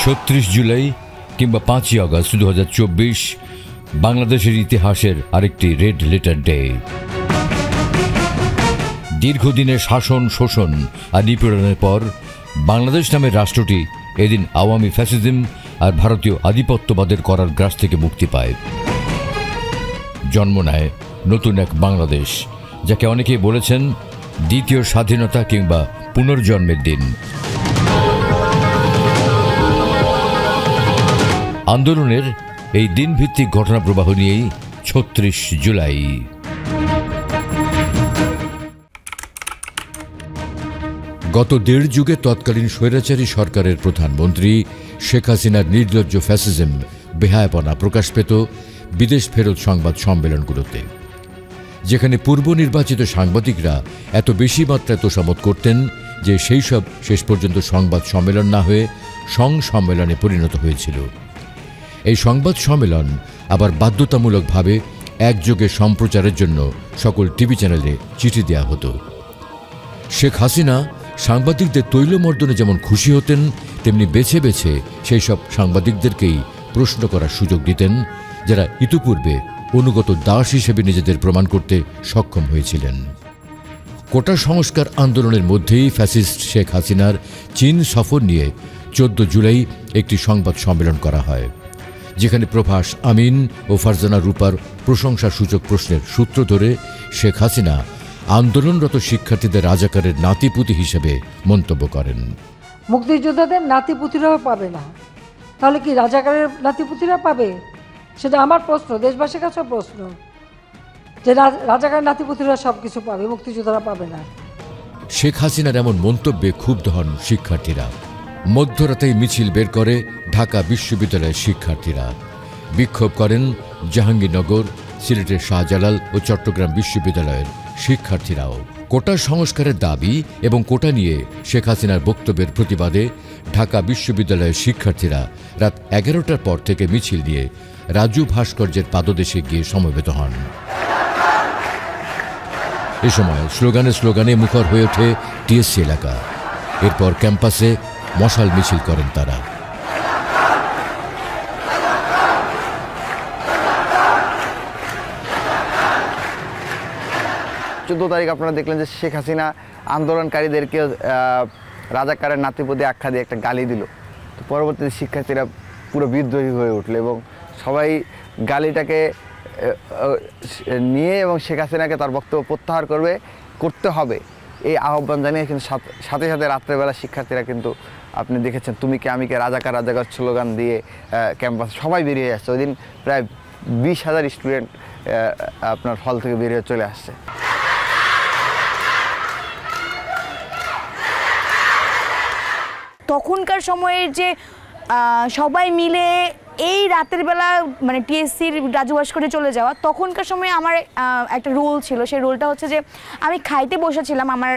৩৬ জুলাই কিংবা ৫ই আগস্ট ২০২৪ বাংলাদেশের ইতিহাসের আরেকটি রেড লেটার ডে। দীর্ঘদিনের শাসন, শোষণ আর নিপীড়নের পর বাংলাদেশ নামের রাষ্ট্রটি এদিন আওয়ামী ফ্যাসিজম আর ভারতীয় আধিপত্যবাদের করার গ্রাস থেকে মুক্তি পায়। জন্ম নেয় নতুন এক বাংলাদেশ, যাকে অনেকেই বলেছেন দ্বিতীয় স্বাধীনতা কিংবা পুনর্জন্মের দিন। আন্দোলনের এই দিনভিত্তিক ঘটনা প্রবাহ নিয়েই ৩৬ জুলাই। গত দেড় যুগে তৎকালীন স্বৈরাচারী সরকারের প্রধানমন্ত্রী শেখ হাসিনার নির্লজ্জ ফ্যাসিজম, বেহায়াপনা প্রকাশ পেত বিদেশ ফেরত সংবাদ সম্মেলনগুলোতে, যেখানে পূর্ব নির্বাচিত সাংবাদিকরা এত বেশি মাত্রায় তোষামত করতেন যে সেই সব শেষ পর্যন্ত সংবাদ সম্মেলন না হয়ে সংসম্মেলনে পরিণত হয়েছিল। এই সংবাদ সম্মেলন আবার বাধ্যতামূলকভাবে একযোগে সম্প্রচারের জন্য সকল টিভি চ্যানেলে চিঠি দেওয়া হতো। শেখ হাসিনা সাংবাদিকদের তৈলমর্দনে যেমন খুশি হতেন, তেমনি বেছে বেছে সেই সব সাংবাদিকদেরকেই প্রশ্ন করার সুযোগ দিতেন যারা ইতিপূর্বে অনুগত দাস হিসেবে নিজেদের প্রমাণ করতে সক্ষম হয়েছিলেন। কোটা সংস্কার আন্দোলনের মধ্যেই ফ্যাসিস্ট শেখ হাসিনার চীন সফর নিয়ে ১৪ জুলাই একটি সংবাদ সম্মেলন করা হয়, যেখানে প্রভাস আমিন ও ফারজানা রূপার প্রশংসাসূচক প্রশ্নের সূত্র ধরে শেখ হাসিনা আন্দোলনরত শিক্ষার্থীদের রাজাকারের নাতিপুতি হিসেবে মন্তব্য করেন। মুক্তিযোদ্ধাদের নাতিপুতিরাও পাবে না, তাহলে কি রাজাকারের নাতিপুতিরা পাবে? সেটা আমার প্রশ্ন, দেশবাসীর কাছে প্রশ্ন, যে রাজাকারের নাতিপুতিরা সব কিছু পাবে, মুক্তিযোদ্ধারা পাবে না। শেখ হাসিনার এমন মন্তব্যে ক্ষুব্ধ হন শিক্ষার্থীরা। মধ্যরাতেই মিছিল বের করে ঢাকা বিশ্ববিদ্যালয়ের শিক্ষার্থীরা। বিক্ষোভ করেন জাহাঙ্গীরনগর, সিলেটের শাহজালাল ও চট্টগ্রাম বিশ্ববিদ্যালয়ের শিক্ষার্থীরাও। কোটা সংস্কারের দাবি এবং কোটা নিয়ে শেখ হাসিনার বক্তব্যের প্রতিবাদে ঢাকা বিশ্ববিদ্যালয়ের শিক্ষার্থীরা রাত ১১টার পর থেকে মিছিল নিয়ে রাজু ভাস্কর্যের পাদদেশে গিয়ে সমবেত হন। এ সময় স্লোগানে স্লোগানে মুখর হয়ে ওঠে টিএসসি এলাকা। এরপর ক্যাম্পাসে মশাল মিছিল করেন তারা। ১৪ তারিখ আপনারা দেখলেন যে শেখ হাসিনা আন্দোলনকারীদেরকে রাজাকারের নাতিপুতি আখ্যা দিয়ে একটা গালি দিল। তো পরবর্তীতে শিক্ষার্থীরা পুরো বিদ্রোহী হয়ে উঠল এবং সবাই গালিটাকে নিয়ে এবং শেখ হাসিনাকে তার বক্তব্য প্রত্যাহার করতে হবে এই আহ্বান জানিয়ে কিন্তু সাথে সাথে রাত্রেবেলা শিক্ষার্থীরা কিন্তু আপনি দেখেছেন তুমি কে আমি কে রাজাকার রাজাকার স্লোগান দিয়ে ক্যাম্পাসে সবাই বেরিয়ে আসছে। ওই দিন প্রায় ২০,০০০ স্টুডেন্ট আপনার হল থেকে বেরিয়ে চলে আসছে। তখনকার সময়ের যে সবাই মিলে এই রাতের বেলা মানে টিএসসির রাজু ভাস্কর্যে চলে যাওয়া, তখনকার সময় আমার একটা রোল ছিল। সেই রোলটা হচ্ছে যে আমি খাইতে বসেছিলাম, আমার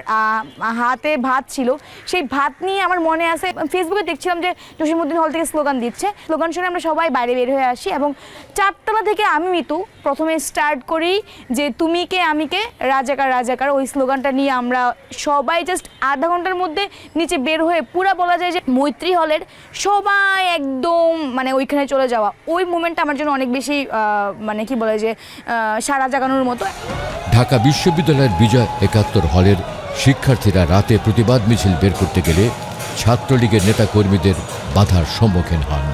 হাতে ভাত ছিল, সেই ভাত নিয়ে আমার মনে আছে ফেসবুকে দেখছিলাম যে জসীমউদ্দিন হল থেকে স্লোগান দিচ্ছে। স্লোগান শুনে আমরা সবাই বাইরে বের হয়ে আসি এবং ৪তলা থেকে আমি মিতু প্রথমে স্টার্ট করি যে তুমি কে আমি কে রাজাকার রাজাকার, ওই স্লোগানটা নিয়ে আমরা সবাই জাস্ট আধা ঘন্টার মধ্যে নিচে বের হয়ে পুরা বলা যায় যে মৈত্রী হলের সবাই একদম মানে ওইখানে চলে যাওয়া। ওই মোমেন্টটা আমার জন্য অনেক বেশি মানে কি বলে যে সারা জাগানোর মতো। ঢাকা বিশ্ববিদ্যালয়ের বিজয় ৭১ হলের শিক্ষার্থীরা রাতে প্রতিবাদ মিছিল বের করতে গেলে ছাত্রলীগের নেতাকর্মীদের বাধার সম্মুখীন হন।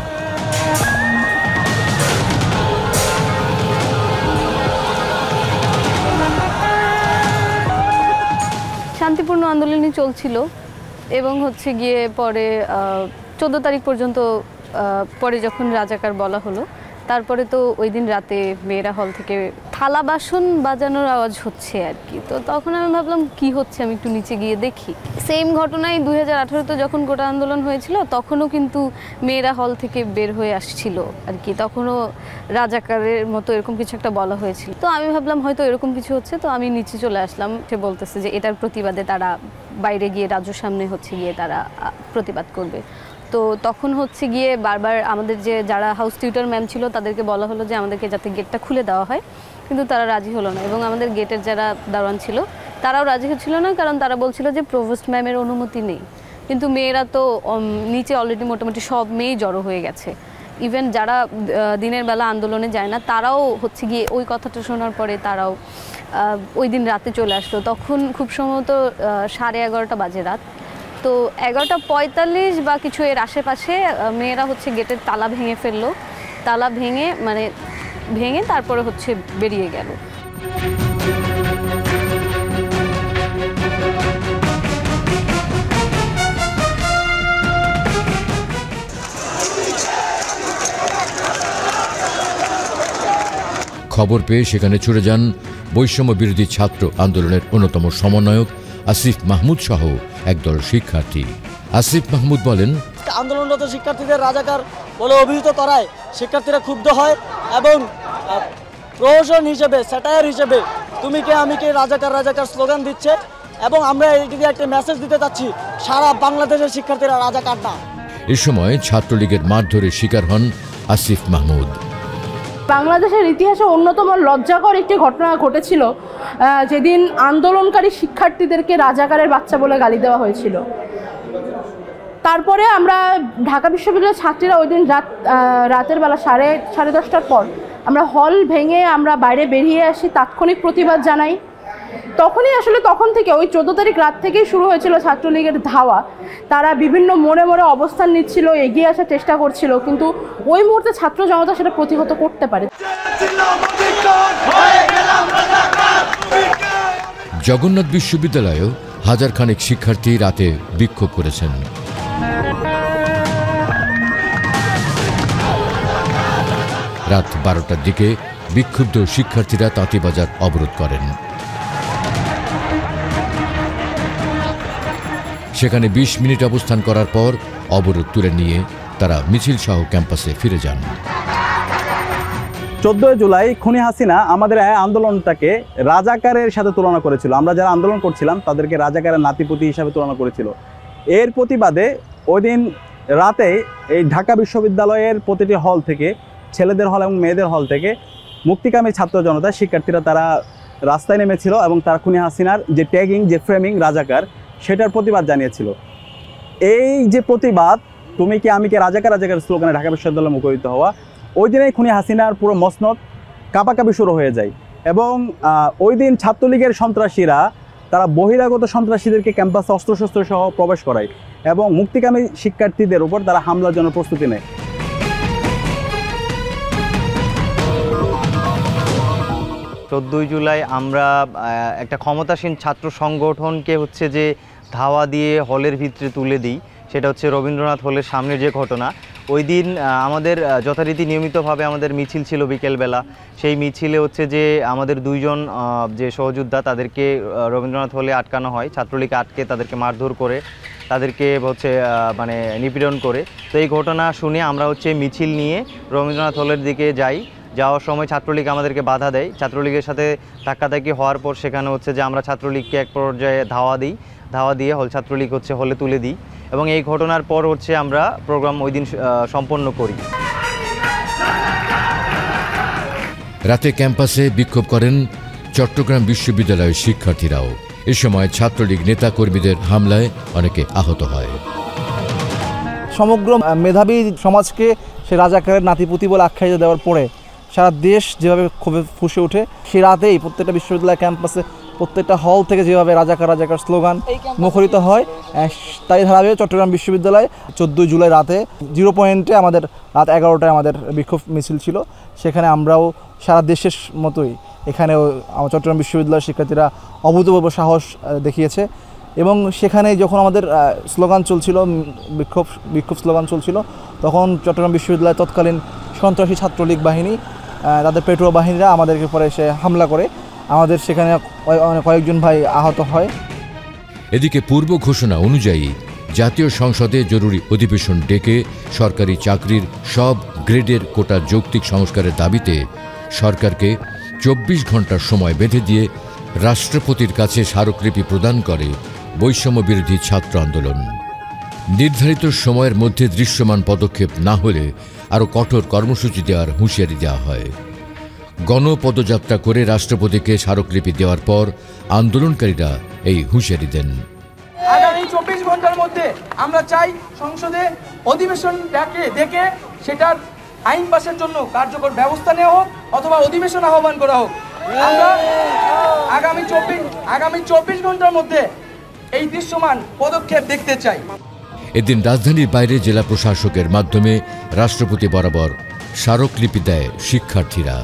শান্তিপূর্ণ আন্দোলনই চলছিল এবং হচ্ছে গিয়ে পরে ১৪ তারিখ পর্যন্ত পরে যখন রাজাকার বলা হলো, তারপরে তো ওই দিন রাতে মেয়েরা হল থেকে থালা বাসন বাজানোর আওয়াজ হচ্ছে আর কি। তো তখন আমি ভাবলাম কি হচ্ছে, আমি একটু নিচে গিয়ে দেখি। সেম ঘটনায় ২০১৮-তে যখন কোটা আন্দোলন হয়েছিল তখনও কিন্তু মেয়েরা হল থেকে বের হয়ে আসছিল আর কি, তখনও রাজাকারের মতো এরকম কিছু একটা বলা হয়েছিল। তো আমি ভাবলাম হয়তো এরকম কিছু হচ্ছে, তো আমি নিচে চলে আসলাম। সে বলতেছে যে এটার প্রতিবাদে তারা বাইরে গিয়ে রাজুর সামনে হচ্ছে গিয়ে তারা প্রতিবাদ করবে। তো তখন হচ্ছে গিয়ে বারবার আমাদের যে যারা হাউস টিউটর ম্যাম ছিল তাদেরকে বলা হলো যে আমাদেরকে যাতে গেটটা খুলে দেওয়া হয়, কিন্তু তারা রাজি হলো না। এবং আমাদের গেটের যারা দারোয়ান ছিল তারাও রাজি হচ্ছিল না, কারণ তারা বলছিল যে প্রভোস্ট ম্যামের অনুমতি নেই। কিন্তু মেয়েরা তো নিচে অলরেডি মোটামুটি সব মেয়েই জড়ো হয়ে গেছে। ইভেন যারা দিনের বেলা আন্দোলনে যায় না তারাও হচ্ছে গিয়ে ওই কথাটা শোনার পরে তারাও ওই দিন রাতে চলে আসলো। তখন খুব সম্ভবত 11:30 বাজে রাত। তো 11:45 বা কিছু এর আশেপাশে মেয়েরা হচ্ছে গেটের তালা ভেঙে ফেললো। তালা ভেঙে তারপরে হচ্ছে বেরিয়ে গেল। খবর পেয়ে সেখানে ছুটে যান বৈষম্য বিরোধী ছাত্র আন্দোলনের অন্যতম সমন্বয়ক আসিফ মাহমুদ সহ একদল শিক্ষার্থী। আসিফ মাহমুদ বলেন, আন্দোলনরত শিক্ষার্থীদের রাজাকার বলে অভিহিত করায় শিক্ষার্থীরা ক্ষুব্ধ হয় এবং প্রহসন হিসেবে, স্যাটায়ার হিসেবে তুমি কে আমি কে রাজাকার রাজাকার স্লোগান দিচ্ছে এবং আমরা এইদিকে একটা মেসেজ দিতে চাচ্ছি, সারা বাংলাদেশের শিক্ষার্থীরা রাজাকার না। এ সময় ছাত্রলীগের মারধরের শিকার হন আসিফ মাহমুদ। বাংলাদেশের ইতিহাসে অন্যতম লজ্জাকর একটি ঘটনা ঘটেছিল, যেদিন আন্দোলনকারী শিক্ষার্থীদেরকে রাজাকারের বাচ্চা বলে গালি দেওয়া হয়েছিল। তারপরে আমরা ঢাকা বিশ্ববিদ্যালয়ের ছাত্রীরা ওই দিন রাতের বেলা 10:30টার পর আমরা হল ভেঙে আমরা বাইরে বেরিয়ে আসি, তাৎক্ষণিক প্রতিবাদ জানাই। তখন থেকে ওই 14 তারিখ রাত থেকেই শুরু হয়েছিল ছাত্রলীগের ধাওয়া। তারা বিভিন্ন মোড়ে অবস্থান নিচ্ছিল, এগিয়ে আসার চেষ্টা করছিল, কিন্তু ওই মুহূর্তে ছাত্র জনতা সেটা প্রতিহত করতে পারে। জগন্নাথ বিশ্ববিদ্যালয়েও হাজার খানেক শিক্ষার্থী রাতে বিক্ষোভ করেছেন। রাত 12টার দিকে বিক্ষুব্ধ শিক্ষার্থীরা তাঁতীবাজার অবরোধ করেন। সেখানে 20 মিনিট অবস্থান করার পর অবরোধ তুলে নিয়ে তারা মিছিল সহ ক্যাম্পাসে ফিরে যান। 14 জুলাই খুনি হাসিনা আমাদের আন্দোলনটাকে রাজাকারের সাথে তুলনা করেছিল। আমরা যারা আন্দোলন করছিলাম তাদেরকে রাজাকারের নাতিপুতি হিসাবে তুলনা করেছিল। এর প্রতিবাদে ওই দিন রাতে এই ঢাকা বিশ্ববিদ্যালয়ের প্রতিটি হল থেকে, ছেলেদের হল এবং মেয়েদের হল থেকে মুক্তিকামী ছাত্র জনতা শিক্ষার্থীরা তারা রাস্তায় নেমেছিল এবং তারা খুনি হাসিনার যে ট্যাগিং, যে ফ্রেমিং রাজাকার, সেটার প্রতিবাদ জানিয়েছিল। এই যে প্রতিবাদ, তুমি কি আমি কে রাজাকার রাজাকার স্লোগানে ঢাকা বিশ্ববিদ্যালয়ে মুখরিত হওয়া, ওই দিনেই খুনি হাসিনার পুরো মসনদ কাঁপাকাঁপি শুরু হয়ে যায় এবং ওই দিন ছাত্রলীগের সন্ত্রাসীরা তারা বহিরাগত সন্ত্রাসীদেরকে ক্যাম্পাসে অস্ত্রশস্ত্র সহ প্রবেশ করায় এবং মুক্তিকামী শিক্ষার্থীদের উপর তারা হামলার জন্য প্রস্তুতি নেয়। 14 জুলাই আমরা একটা ক্ষমতাসীন ছাত্র সংগঠনকে হচ্ছে যে ধাওয়া দিয়ে হলের ভিতরে তুলে দিই। সেটা হচ্ছে রবীন্দ্রনাথ হলের সামনের যে ঘটনা। ওই দিন আমাদের যথারীতি নিয়মিতভাবে আমাদের মিছিল ছিল বিকেলবেলা। সেই মিছিলে হচ্ছে যে আমাদের 2 জন যে সহযোদ্ধা তাদেরকে রবীন্দ্রনাথ হলে আটকানো হয়, ছাত্রলীগ আটকে তাদেরকে মারধর করে, তাদেরকে হচ্ছে মানে নিপীড়ন করে। তো এই ঘটনা শুনে আমরা হচ্ছে মিছিল নিয়ে রবীন্দ্রনাথ হলের দিকে যাই। যাওয়ার সময় ছাত্রলীগ আমাদেরকে বাধা দেয়। ছাত্রলীগের সাথে ধাক্কাধাক্কি হওয়ার পর সেখানে হচ্ছে যে আমরা ছাত্রলীগকে এক পর্যায়ে ধাওয়া দিয়ে ছাত্রলীগ হচ্ছে হলে তুলে দিই এবং এই ঘটনার পর হচ্ছে আমরা প্রোগ্রাম ওই দিন সম্পন্ন করি। রাতে ক্যাম্পাসে বিক্ষোভ করেন চট্টগ্রাম বিশ্ববিদ্যালয়ের শিক্ষার্থীরাও। এ সময় ছাত্রলীগ নেতা কর্মীদের হামলায় অনেকে আহত হয়। সমগ্র মেধাবী সমাজকে সে রাজাকারের নাতিপুতি বলে আখ্যায়িত দেওয়ার পরে সারা দেশ যেভাবে ক্ষোভে ফুঁসে ওঠে, সে রাতেই প্রত্যেকটা বিশ্ববিদ্যালয় ক্যাম্পাসে প্রত্যেকটা হল থেকে যেভাবে রাজাকার রাজাকার স্লোগান মুখরিত হয়, তাই ধারাবাহিক চট্টগ্রাম বিশ্ববিদ্যালয় 14 জুলাই রাতে 0 পয়েন্টে আমাদের রাত 11টায় আমাদের বিক্ষোভ মিছিল ছিল। সেখানে আমরাও সারা দেশের মতোই এখানেও আমার চট্টগ্রাম বিশ্ববিদ্যালয়ের শিক্ষার্থীরা অভূতপূর্ব সাহস দেখিয়েছে এবং সেখানে যখন আমাদের স্লোগান চলছিল, বিক্ষোভ স্লোগান চলছিল, তখন চট্টগ্রাম বিশ্ববিদ্যালয়ের তৎকালীন সন্ত্রাসী ছাত্রলীগ বাহিনী, তাদের পেট্রো বাহিনীরা আমাদেরকে পরে এসে হামলা করে, আমাদের সেখানে কয়েকজন ভাই আহত হয়। এদিকে পূর্ব ঘোষণা অনুযায়ী জাতীয় সংসদে জরুরি অধিবেশন ডেকে সরকারি চাকরির সব গ্রেডের কোটা যৌক্তিক সংস্কারের দাবিতে সরকারকে 24 ঘন্টার সময় বেঁধে দিয়ে রাষ্ট্রপতির কাছে স্মারকলিপি প্রদান করে বৈষম্য বিরোধী ছাত্র আন্দোলন। নির্ধারিত সময়ের মধ্যে দৃশ্যমান পদক্ষেপ না হলে আরও কঠোর কর্মসূচি দেওয়ার হুঁশিয়ারি দেওয়া হয়। গণপদযাত্রা করে রাষ্ট্রপতিকে স্মারকলিপি দেওয়ার পর আন্দোলনকারীরা এই হুঁশিয়ারি দেন। আগামী 24 ঘন্টার মধ্যে আমরা চাই সংসদে অধিবেশন ডেকে সেটার আইন পাশের জন্য কার্যকর ব্যবস্থা নেওয়া হোক অথবা অধিবেশন আহ্বান করা হোক। আমরা আগামী 24 ঘন্টার মধ্যে এই দৃশ্যমান পদক্ষেপ দেখতে চাই। এদিন রাজধানীর বাইরে জেলা প্রশাসকের মাধ্যমে রাষ্ট্রপতি বরাবর স্মারকলিপি দেয় শিক্ষার্থীরা।